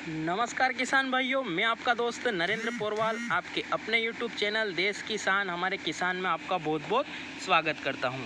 नमस्कार किसान भाइयों, मैं आपका दोस्त नरेंद्र पोरवाल आपके अपने YouTube चैनल देश किसान हमारे किसान में आपका बहुत बहुत स्वागत करता हूं।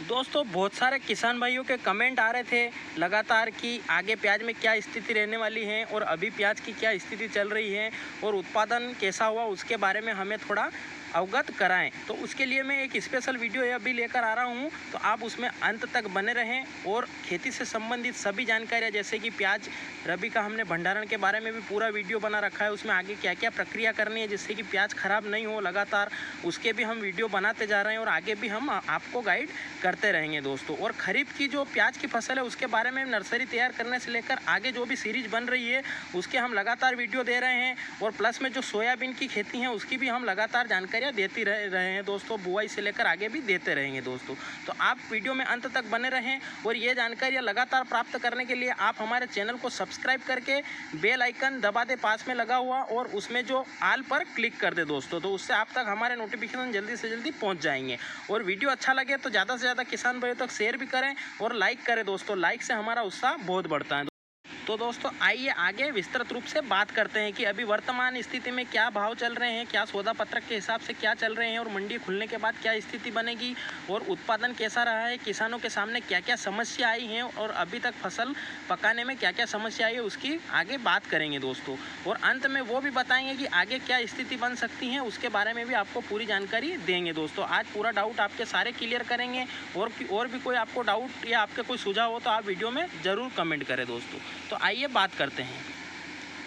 दोस्तों, बहुत सारे किसान भाइयों के कमेंट आ रहे थे लगातार कि आगे प्याज में क्या स्थिति रहने वाली है और अभी प्याज की क्या स्थिति चल रही है और उत्पादन कैसा हुआ उसके बारे में हमें थोड़ा अवगत कराएं। तो उसके लिए मैं एक स्पेशल वीडियो अभी लेकर आ रहा हूं, तो आप उसमें अंत तक बने रहें और खेती से संबंधित सभी जानकारियां जैसे कि प्याज रबी का हमने भंडारण के बारे में भी पूरा वीडियो बना रखा है, उसमें आगे क्या क्या प्रक्रिया करनी है जिससे कि प्याज खराब नहीं हो लगातार, उसके भी हम वीडियो बनाते जा रहे हैं और आगे भी हम आपको गाइड करते रहेंगे दोस्तों। और खरीफ की जो प्याज की फसल है उसके बारे में नर्सरी तैयार करने से लेकर आगे जो भी सीरीज बन रही है उसके हम लगातार वीडियो दे रहे हैं और प्लस में जो सोयाबीन की खेती है उसकी भी हम लगातार जानकारी देती रहे हैं दोस्तों, बुआई से लेकर आगे भी देते रहेंगे दोस्तों। तो आप वीडियो में अंत तक बने रहें और ये जानकारियाँ लगातार प्राप्त करने के लिए आप हमारे चैनल को सब्सक्राइब करके बेल आइकन दबा दे पास में लगा हुआ और उसमें जो ऑल पर क्लिक कर दे दोस्तों, तो उससे आप तक हमारे नोटिफिकेशन जल्दी से जल्दी पहुंच जाएंगे। और वीडियो अच्छा लगे तो ज़्यादा से ज़्यादा किसान भाइयों तक शेयर भी करें और लाइक करें दोस्तों, लाइक से हमारा उत्साह बहुत बढ़ता है। तो दोस्तों आइए आगे विस्तृत रूप से बात करते हैं कि अभी वर्तमान स्थिति में क्या भाव चल रहे हैं, क्या सौदा पत्रक के हिसाब से क्या चल रहे हैं और मंडी खुलने के बाद क्या स्थिति बनेगी और उत्पादन कैसा रहा है, किसानों के सामने क्या क्या समस्या आई हैं और अभी तक फसल पकाने में क्या क्या समस्या आई है उसकी आगे बात करेंगे दोस्तों। और अंत में वो भी बताएंगे कि आगे क्या स्थिति बन सकती है, उसके बारे में भी आपको पूरी जानकारी देंगे दोस्तों। आज पूरा डाउट आपके सारे क्लियर करेंगे और भी कोई आपको डाउट या आपके कोई सुझाव हो तो आप वीडियो में ज़रूर कमेंट करें दोस्तों। तो आइए बात करते हैं।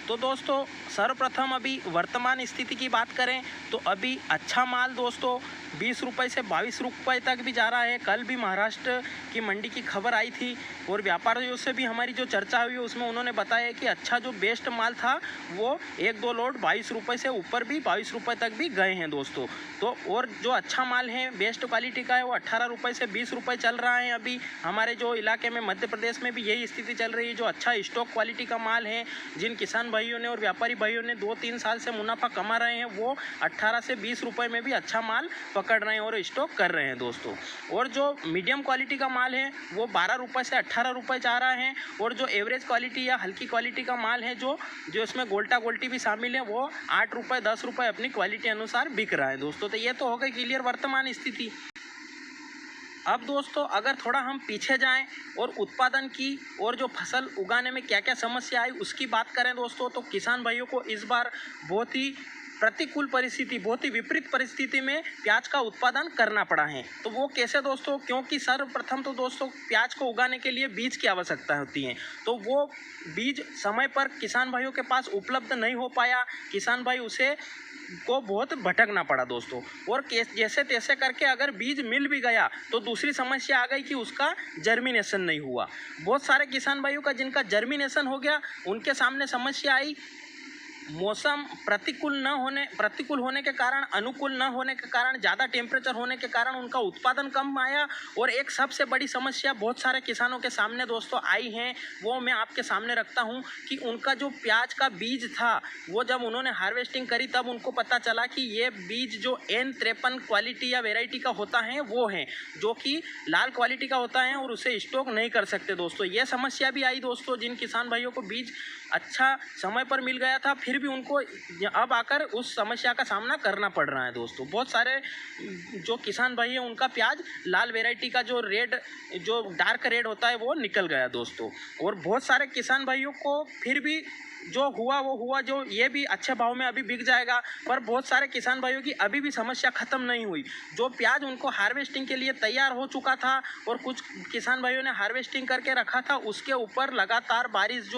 तो दोस्तों सर्वप्रथम अभी वर्तमान स्थिति की बात करें तो अभी अच्छा माल दोस्तों 20 रुपये से 22 रुपये तक भी जा रहा है। कल भी महाराष्ट्र की मंडी की खबर आई थी और व्यापारियों से भी हमारी जो चर्चा हुई उसमें उन्होंने बताया कि अच्छा जो बेस्ट माल था वो 1-2 लोड 22 रुपये से ऊपर भी 22 रुपये तक भी गए हैं दोस्तों। तो और जो अच्छा माल है बेस्ट क्वालिटी का है वो 18 रुपये से 20 रुपये चल रहा है। अभी हमारे जो इलाके में मध्य प्रदेश में भी यही स्थिति चल रही है। जो अच्छा स्टॉक क्वालिटी का माल है, जिन किसान भाइयों ने और व्यापारी भाइयों ने 2-3 साल से मुनाफा कमा रहे हैं, वो 18 से 20 रुपये में भी अच्छा माल पकड़ रहे हैं और स्टॉक कर रहे हैं दोस्तों। और जो मीडियम क्वालिटी का माल है वो 12 रुपये से 18 रुपये जा रहा है। और जो एवरेज क्वालिटी या हल्की क्वालिटी का माल है जो इसमें गोल्टा गोल्टी भी शामिल है वो 8 रुपये 10 रुपये अपनी क्वालिटी अनुसार बिक रहा है दोस्तों। तो ये तो हो गई क्लियर वर्तमान स्थिति। अब दोस्तों अगर थोड़ा हम पीछे जाएं और उत्पादन की और जो फसल उगाने में क्या क्या समस्या आई उसकी बात करें दोस्तों, तो किसान भाइयों को इस बार बहुत ही प्रतिकूल परिस्थिति, बहुत ही विपरीत परिस्थिति में प्याज का उत्पादन करना पड़ा है। तो वो कैसे दोस्तों, क्योंकि सर्वप्रथम तो दोस्तों प्याज को उगाने के लिए बीज की आवश्यकता होती है, तो वो बीज समय पर किसान भाइयों के पास उपलब्ध नहीं हो पाया। किसान भाई उसे को बहुत भटकना पड़ा दोस्तों। और जैसे तैसे करके अगर बीज मिल भी गया तो दूसरी समस्या आ गई कि उसका जर्मिनेशन नहीं हुआ। बहुत सारे किसान भाइयों का जिनका जर्मिनेशन हो गया उनके सामने समस्या आई मौसम प्रतिकूल होने के कारण, अनुकूल न होने के कारण, ज़्यादा टेम्परेचर होने के कारण उनका उत्पादन कम आया। और एक सबसे बड़ी समस्या बहुत सारे किसानों के सामने दोस्तों आई है, वो मैं आपके सामने रखता हूं कि उनका जो प्याज का बीज था वो जब उन्होंने हार्वेस्टिंग करी तब उनको पता चला कि ये बीज जो N53 क्वालिटी या वेराइटी का होता है वो है, जो कि लाल क्वालिटी का होता है और उसे स्टॉक नहीं कर सकते दोस्तों। ये समस्या भी आई दोस्तों। जिन किसान भाइयों को बीज अच्छा समय पर मिल गया था फिर भी उनको अब आकर उस समस्या का सामना करना पड़ रहा है दोस्तों। बहुत सारे जो किसान भाई हैं उनका प्याज लाल वैरायटी का जो डार्क रेड होता है वो निकल गया दोस्तों। और बहुत सारे किसान भाइयों को फिर भी जो हुआ वो हुआ, जो ये भी अच्छे भाव में अभी बिक जाएगा। पर बहुत सारे किसान भाइयों की अभी भी समस्या ख़त्म नहीं हुई। जो प्याज उनको हार्वेस्टिंग के लिए तैयार हो चुका था और कुछ किसान भाइयों ने हार्वेस्टिंग करके रखा था, उसके ऊपर लगातार बारिश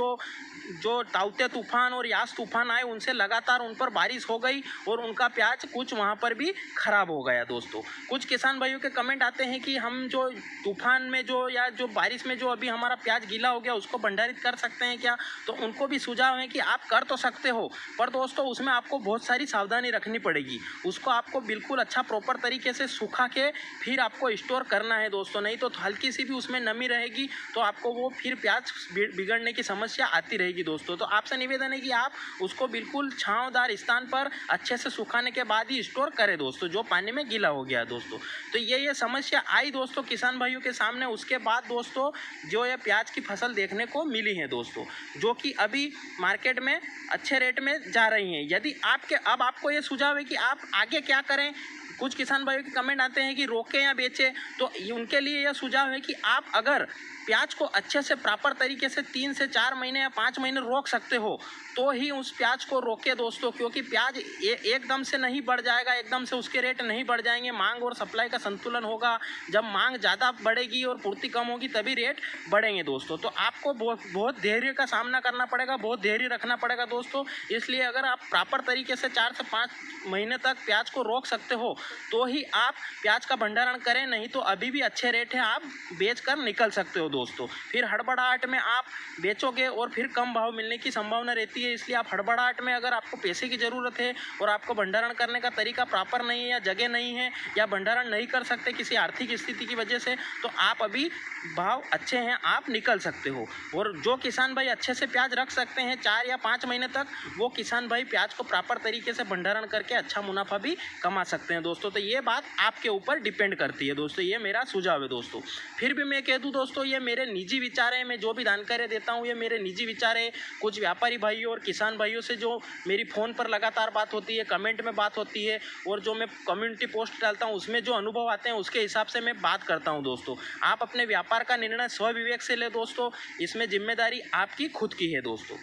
जो ताउते तूफान और यास तूफान आए उनसे लगातार उन पर बारिश हो गई और उनका प्याज कुछ वहाँ पर भी ख़राब हो गया दोस्तों। कुछ किसान भाइयों के कमेंट आते हैं कि हम जो तूफान में जो बारिश में जो अभी हमारा प्याज गीला हो गया उसको भंडारित कर सकते हैं क्या, तो उनको भी सुझाव सुझाव है कि आप कर तो सकते हो, पर दोस्तों उसमें आपको बहुत सारी सावधानी रखनी पड़ेगी। उसको आपको बिल्कुल अच्छा प्रॉपर तरीके से सुखा के फिर आपको स्टोर करना है दोस्तों, नहीं तो हल्की सी भी उसमें नमी रहेगी तो आपको वो फिर प्याज बिगड़ने की समस्या आती रहेगी दोस्तों। तो आपसे निवेदन है कि आप उसको बिल्कुल छांवदार स्थान पर अच्छे से सुखाने के बाद ही स्टोर करें दोस्तों, जो पानी में गीला हो गया दोस्तों। तो ये समस्या आई दोस्तों किसान भाइयों के सामने। उसके बाद दोस्तों जो ये प्याज की फसल देखने को मिली है दोस्तों, जो कि अभी मार्केट में अच्छे रेट में जा रही हैं। यदि आपको ये सुझाव है कि आप आगे क्या करें। कुछ किसान भाइयों के कमेंट आते हैं कि रोकें या बेचें, तो उनके लिए यह सुझाव है कि आप अगर प्याज को अच्छे से प्रॉपर तरीके से 3 से 4 महीने या 5 महीने रोक सकते हो तो ही उस प्याज को रोके दोस्तों, क्योंकि प्याज एकदम से नहीं बढ़ जाएगा, एकदम से उसके रेट नहीं बढ़ जाएंगे। मांग और सप्लाई का संतुलन होगा। जब मांग ज़्यादा बढ़ेगी और पूर्ति कम होगी तभी रेट बढ़ेंगे दोस्तों। तो आपको बहुत धैर्य का सामना करना पड़ेगा, बहुत धैर्य रखना पड़ेगा दोस्तों। इसलिए अगर आप प्रॉपर तरीके से 4 से 5 महीने तक प्याज को रोक सकते हो तो ही आप प्याज का भंडारण करें, नहीं तो अभी भी अच्छे रेट है, आप बेच कर निकल सकते हो दोस्तों। फिर हड़बड़ाहट में आप बेचोगे और फिर कम भाव मिलने की संभावना रहती है। इसलिए आप हड़बड़ाहट में, अगर आपको पैसे की ज़रूरत है और आपको भंडारण करने का तरीका प्रॉपर नहीं है या जगह नहीं है या भंडारण नहीं कर सकते किसी आर्थिक स्थिति की वजह से, तो आप अभी भाव अच्छे हैं, आप निकल सकते हो। और जो किसान भाई अच्छे से प्याज रख सकते हैं 4 या 5 महीने तक, वो किसान भाई प्याज को प्रॉपर तरीके से भंडारण करके अच्छा मुनाफा भी कमा सकते हैं दोस्तों। तो ये बात आपके ऊपर डिपेंड करती है दोस्तों, ये मेरा सुझाव है दोस्तों। फिर भी मैं कह दूं दोस्तों, ये मेरे निजी विचार है। मैं जो भी जानकारी देता हूँ ये मेरे निजी विचार है। कुछ व्यापारी भाइयों और किसान भाइयों से जो मेरी फ़ोन पर लगातार बात होती है, कमेंट में बात होती है, और जो मैं कम्युनिटी पोस्ट डालता हूँ उसमें जो अनुभव आते हैं उसके हिसाब से मैं बात करता हूँ दोस्तों। आप अपने व्यापार का निर्णय स्वविवेक से ले दोस्तों, इसमें जिम्मेदारी आपकी खुद की है दोस्तों।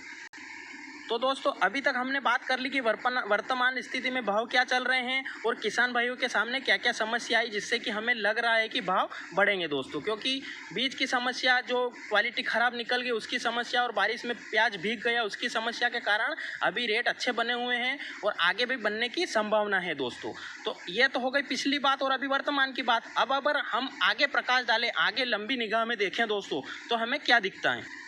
तो दोस्तों अभी तक हमने बात कर ली कि वर्तमान स्थिति में भाव क्या चल रहे हैं और किसान भाइयों के सामने क्या क्या समस्या आई जिससे कि हमें लग रहा है कि भाव बढ़ेंगे दोस्तों। क्योंकि बीज की समस्या, जो क्वालिटी ख़राब निकल गई उसकी समस्या, और बारिश में प्याज भीग गया उसकी समस्या के कारण अभी रेट अच्छे बने हुए हैं और आगे भी बनने की संभावना है दोस्तों। तो ये तो हो गई पिछली बात और अभी वर्तमान की बात। अब अगर हम आगे प्रकाश डालें, आगे लंबी निगाह में देखें दोस्तों, तो हमें क्या दिखता है।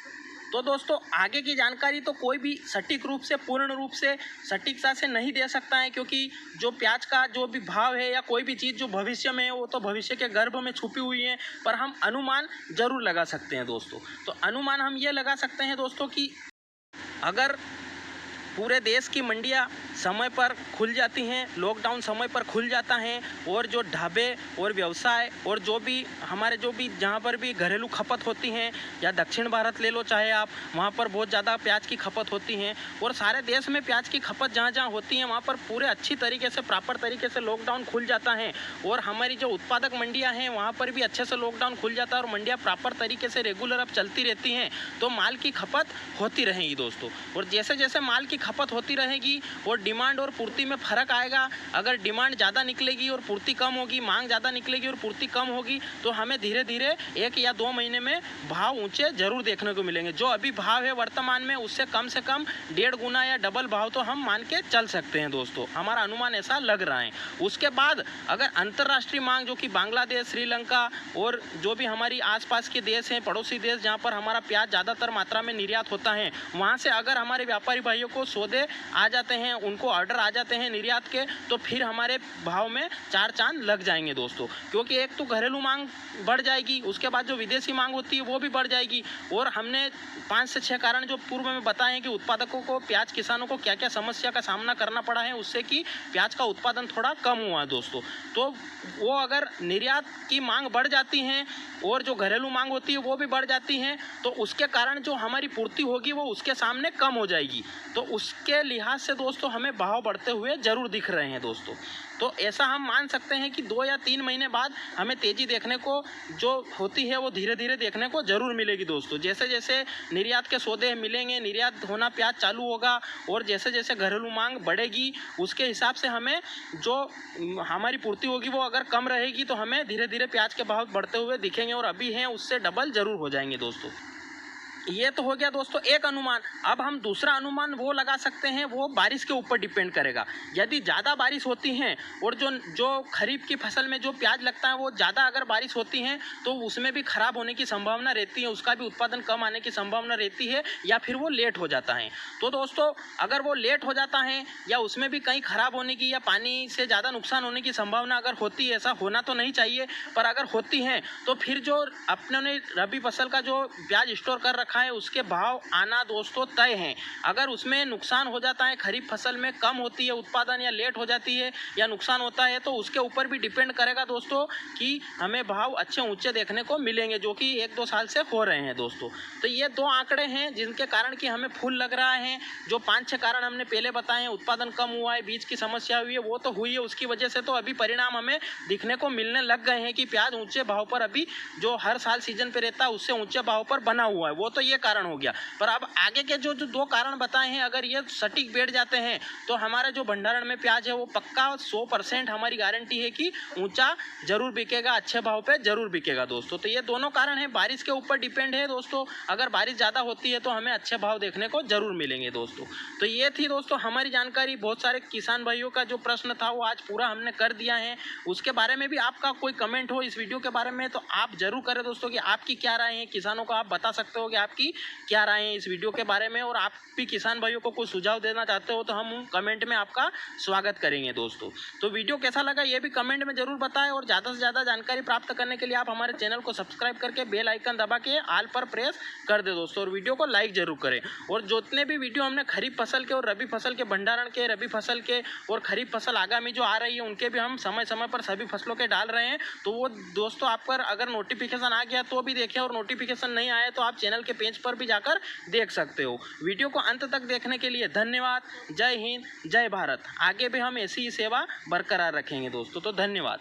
तो दोस्तों आगे की जानकारी तो कोई भी सटीक रूप से, पूर्ण रूप से, सटीकता से नहीं दे सकता है, क्योंकि जो प्याज का जो भी भाव है या कोई भी चीज़ जो भविष्य में है वो तो भविष्य के गर्भ में छुपी हुई है। पर हम अनुमान जरूर लगा सकते हैं दोस्तों। तो अनुमान हम ये लगा सकते हैं दोस्तों कि अगर पूरे देश की मंडियां समय पर खुल जाती हैं, लॉकडाउन समय पर खुल जाता है, और जो ढाबे और व्यवसाय और जो भी जहाँ पर भी घरेलू खपत होती हैं, या दक्षिण भारत ले लो चाहे आप, वहाँ पर बहुत ज़्यादा प्याज की खपत होती हैं, और सारे देश में प्याज की खपत जहाँ जहाँ होती है वहाँ पर पूरे अच्छी तरीके से, प्रॉपर तरीके से लॉकडाउन खुल जाता है, और हमारी जो उत्पादक मंडियाँ हैं वहाँ पर भी अच्छे से लॉकडाउन खुल जाता है और मंडियाँ प्रॉपर तरीके से रेगुलर अब चलती रहती हैं, तो माल की खपत होती रहेगी दोस्तों। और जैसे जैसे माल की खपत होती रहेगी और डिमांड और पूर्ति में फ़र्क आएगा, अगर डिमांड ज़्यादा निकलेगी और पूर्ति कम होगी, मांग ज़्यादा निकलेगी और पूर्ति कम होगी, तो हमें धीरे धीरे 1 या 2 महीने में भाव ऊंचे जरूर देखने को मिलेंगे। जो अभी भाव है वर्तमान में उससे कम से कम 1.5 गुना या डबल भाव तो हम मान के चल सकते हैं दोस्तों, हमारा अनुमान ऐसा लग रहा है। उसके बाद अगर अंतर्राष्ट्रीय मांग, जो कि बांग्लादेश, श्रीलंका और जो भी हमारी आसपास के देश हैं, पड़ोसी देश जहाँ पर हमारा प्याज ज़्यादातर मात्रा में निर्यात होता है, वहाँ से अगर हमारे व्यापारी भाइयों को सौदे आ जाते हैं, उनको ऑर्डर आ जाते हैं निर्यात के, तो फिर हमारे भाव में 4 चांद लग जाएंगे दोस्तों। क्योंकि एक तो घरेलू मांग बढ़ जाएगी, उसके बाद जो विदेशी मांग होती है वो भी बढ़ जाएगी, और हमने 5 से 6 कारण जो पूर्व में बताए हैं कि उत्पादकों को, प्याज किसानों को क्या क्या समस्या का सामना करना पड़ा है उससे कि प्याज का उत्पादन थोड़ा कम हुआ है दोस्तों। तो वो अगर निर्यात की मांग बढ़ जाती है और जो घरेलू मांग होती है वो भी बढ़ जाती है, तो उसके कारण जो हमारी पूर्ति होगी वो उसके सामने कम हो जाएगी। तो उसके लिहाज से दोस्तों हमें भाव बढ़ते हुए जरूर दिख रहे हैं दोस्तों। तो ऐसा हम मान सकते हैं कि 2 या 3 महीने बाद हमें तेज़ी देखने को जो होती है वो धीरे धीरे देखने को जरूर मिलेगी दोस्तों। जैसे जैसे निर्यात के सौदे मिलेंगे, निर्यात होना प्याज चालू होगा, और जैसे जैसे घरेलू मांग बढ़ेगी उसके हिसाब से हमें जो हमारी पूर्ति होगी वो अगर कम रहेगी तो हमें धीरे धीरे प्याज के भाव बढ़ते हुए दिखेंगे, और अभी हैं उससे डबल जरूर हो जाएंगे दोस्तों। ये तो हो गया दोस्तों एक अनुमान। अब हम दूसरा अनुमान वो लगा सकते हैं, वो बारिश के ऊपर डिपेंड करेगा। यदि ज़्यादा बारिश होती है और जो खरीफ की फसल में जो प्याज लगता है वो ज़्यादा अगर बारिश होती है तो उसमें भी ख़राब होने की संभावना रहती है, उसका भी उत्पादन कम आने की संभावना रहती है, या फिर वो लेट हो जाता है। तो दोस्तों अगर वो लेट हो जाता है या उसमें भी कहीं ख़राब होने की या पानी से ज़्यादा नुकसान होने की संभावना अगर होती है, ऐसा होना तो नहीं चाहिए पर अगर होती है तो फिर जो अपने ने रबी फसल का जो प्याज स्टोर कर रखा है उसके भाव आना दोस्तों तय है। अगर उसमें नुकसान हो जाता है, खरीफ फसल में कम होती है उत्पादन या लेट हो जाती है या नुकसान होता है, तो उसके ऊपर भी डिपेंड करेगा दोस्तों कि हमें भाव अच्छे ऊंचे देखने को मिलेंगे, जो कि 1-2 साल से हो रहे हैं दोस्तों। तो ये 2 आंकड़े हैं जिनके कारण कि हमें फूल लग रहा है। जो 5-6 कारण हमने पहले बताए हैं, उत्पादन कम हुआ है, बीज की समस्या हुई है, वो तो हुई है, उसकी वजह से तो अभी परिणाम हमें दिखने को मिलने लग गए हैं कि प्याज ऊंचे भाव पर अभी जो हर साल सीजन पे रहता है उससे ऊंचे भाव पर बना हुआ है। वो तो ये कारण हो गया, पर अब आगे के जो 2 कारण बताए हैं अगर ये सटीक बैठ जाते हैं तो हमारा जो भंडारण में प्याज है वो पक्का 100% हमारी गारंटी है कि ऊंचा जरूर बिकेगा, अच्छे भाव पे जरूर बिकेगा दोस्तों। तो ये दोनों कारण हैं, बारिश के ऊपर डिपेंड है दोस्तों। अगर बारिश ज़्यादा होती है तो हमें अच्छे भाव देखने को जरूर मिलेंगे दोस्तों। तो ये थी दोस्तों हमारी जानकारी। बहुत सारे किसान भाइयों का जो प्रश्न था वो आज पूरा हमने कर दिया है। उसके बारे में भी आपका कोई कमेंट हो इस वीडियो के बारे में तो आप जरूर करें दोस्तों कि आपकी क्या राय है। किसानों को आप बता सकते हो कि आपकी क्या राय है इस वीडियो के बारे में, और आप भी किसान भाइयों को कोई सुझाव देना चाहते हो तो हम कमेंट में आपका स्वागत करेंगे दोस्तों। तो वीडियो कैसा लगा ये भी कमेंट में जरूर बताएं, और ज़्यादा से ज़्यादा जानकारी प्राप्त करने के लिए आप हमारे चैनल को सब्सक्राइब करके बेल आइकन दबा के ऑल पर प्रेस कर दे दोस्तों, और वीडियो को लाइक जरूर करें। और जितने भी वीडियो हमने खरीफ फसल के और रबी फसल के भंडारण के, रबी फसल के और खरीफ फसल आगामी जो आ रही है उनके भी हम समय समय पर सभी फसलों के डाल रहे हैं। तो वो दोस्तों आप पर अगर नोटिफिकेशन आ गया तो भी देखें, और नोटिफिकेशन नहीं आया तो आप चैनल के पेज पर भी जाकर देख सकते हो। वीडियो को अंत तक देखने के लिए धन्यवाद। जय हिंद, जय भारत। आगे भी हम ऐसी ही सेवा बरकरार रखेंगे दोस्तों। तो धन्यवाद।